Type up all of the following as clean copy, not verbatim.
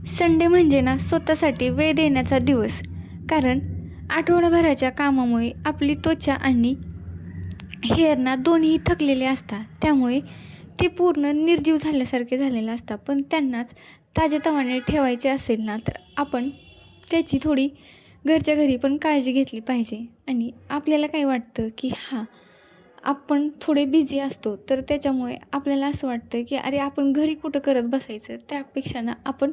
Sunday म्हणजे ना स्वतःसाठी वेळ देण्याचा दिवस. कारण आठवडाभराच्या कामामुळे आपली त्वचा आणि हेअर ना दोन्ही थकलेले असतात. त्यामुळे ते पूर्ण निर्जीव झाल्यासारखे झालेले असतात. पण त्यांनाच ताजेतवाने ठेवायचे असेल ना तर आपण त्याची थोडी घरच्या घरी पण काळजी घेतली पाहिजे. आणि आपल्याला काय वाटतं की आपण थोडे बिझी असतो, तर त्याच्यामुळे आपल्याला असं वाटतं की अरे आपण घरी कुठं करत बसायचं, त्यापेक्षा ना आपण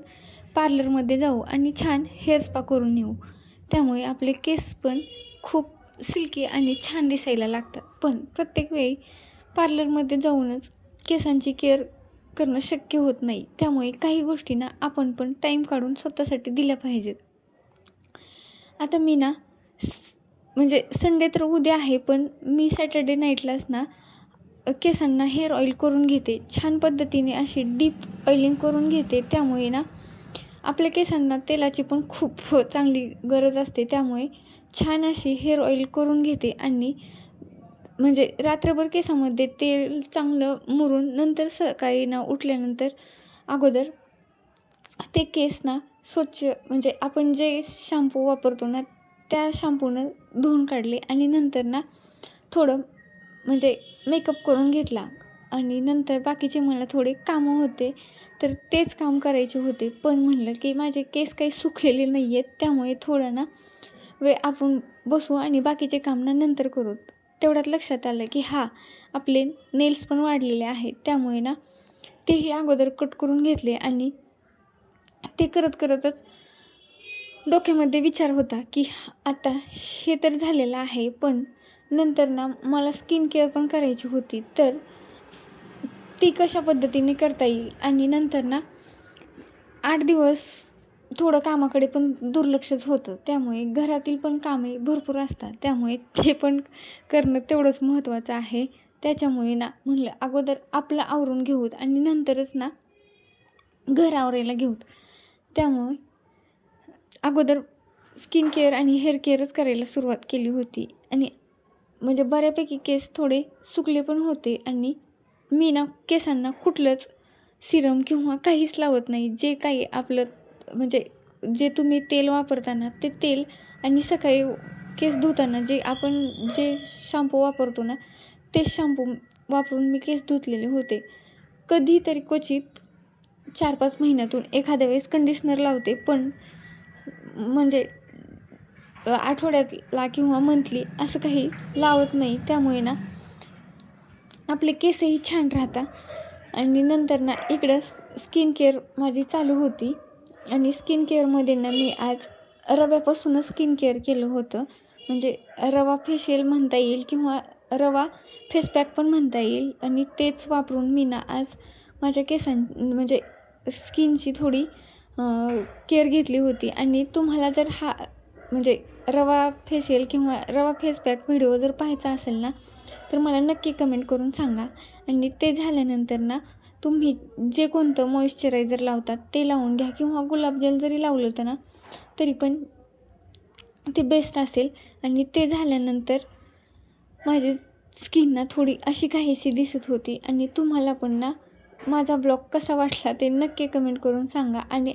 पार्लरमध्ये जाऊ आणि छान हेअर स्पा करून येऊ. त्यामुळे आपले केस पण खूप सिल्की आणि छान दिसायला लागतात. पण प्रत्येक वेळी पार्लरमध्ये जाऊनच केसांची केअर करणं शक्य होत नाही. त्यामुळे काही गोष्टींना आपण पण टाईम काढून स्वतःसाठी दिल्या पाहिजेत. आता मी ना म्हणजे संडे तर उद्या आहे, पण मी सॅटर्डे नाईटलाच ना केसांना हेअर ऑइल करून घेते. छान पद्धतीने अशी डीप ऑइलिंग करून घेते. त्यामुळे ना आपल्या केसांना तेलाची पण खूप चांगली गरज असते. त्यामुळे छान अशी हेअर ऑइल करून घेते आणि म्हणजे रात्रभर केसामध्ये तेल चांगलं मुरून नंतर सकाळी ना उठल्यानंतर अगोदर ते केस ना स्वच्छ म्हणजे आपण जे शॅम्पू वापरतो ना त्या शॅम्पूनं धुवून काढले आणि नंतर ना थोडं म्हणजे मेकअप करून घेतला. आणि नंतर बाकीचे मला थोडे कामं होते, तर तेच काम करायचे होते. पण म्हणलं की माझे केस काही सुकलेले नाही आहेत, त्यामुळे थोडं ना वेळ आपण बसू आणि बाकीचे काम ना नंतर करू. तेवढ्यात लक्षात आलं की आपले नेल्स पण वाढलेले आहेत. त्यामुळे ना तेही अगोदर कट करून घेतले. आणि ते करतच डोक्यामध्ये विचार होता की आता हे तर झालेलं आहे, पण नंतर ना मला स्किन केअर पण करायची होती, तर ती कशा पद्धतीने करता येईल. आणि नंतर ना 8 दिवस थोडं कामाकडे पण दुर्लक्षच होतं. त्यामुळे घरातील पण कामे भरपूर असतात. त्यामुळे ते पण करणं तेवढंच महत्त्वाचं आहे. त्याच्यामुळे ना म्हणलं अगोदर आपलं आवरून घेऊत आणि नंतरच ना घर आवरायला घेऊत. त्यामुळे अगोदर स्किन केअर आणि हेअर केअरच करायला सुरुवात केली होती. आणि म्हणजे बऱ्यापैकी केस थोडे सुकले पण होते. आणि मी ना केसांना कुठलंच सिरम किंवा काहीच लावत नाही. जे काही आपलं म्हणजे जे तुम्ही तेल वापरताना ते तेल आणि सकाळी केस धुताना जे शॅम्पू वापरतो ना तेच शॅम्पू वापरून मी केस धुतलेले होते. कधीतरी क्वचित 4-5 महिन्यातून एखाद्या वेळेस कंडिशनर लावते, पण म्हणजे आठवड्यातला किंवा मंथली असं काही लावत नाही. त्यामुळे ना आपले केसही छान राहतात. आणि नंतर ना इकडं स्किन केअर माझी चालू होती. आणि स्किन केअरमध्ये ना मी आज रव्यापासूनच स्किन केअर केलं होतं. म्हणजे रवा फेशियल म्हणता येईल किंवा रवा फेस पॅक पण म्हणता येईल. आणि तेच वापरून मी ना आज माझ्या म्हणजे स्किनची थोडी केअर घेतली होती. आणि तुम्हाला जर म्हणजे रवा फेशियल किंवा रवा फेस पॅक व्हिडिओ जर पाहायचा असेल ना तर मला नक्की कमेंट करून सांगा. आणि ते झाल्यानंतर ना तुम्ही जे कोणतं मॉइश्चरायझर लावतात ते लावून घ्या, किंवा गुलाबजल जरी लावलं होतं ना तरी पण ते बेस्ट असेल. आणि ते झाल्यानंतर माझी स्किन ना थोडी अशी काहीशी दिसत होती. आणि तुम्हाला पण ना माझा ब्लॉग कसा वाटला ते नक्की कमेंट करून सांगा. आणि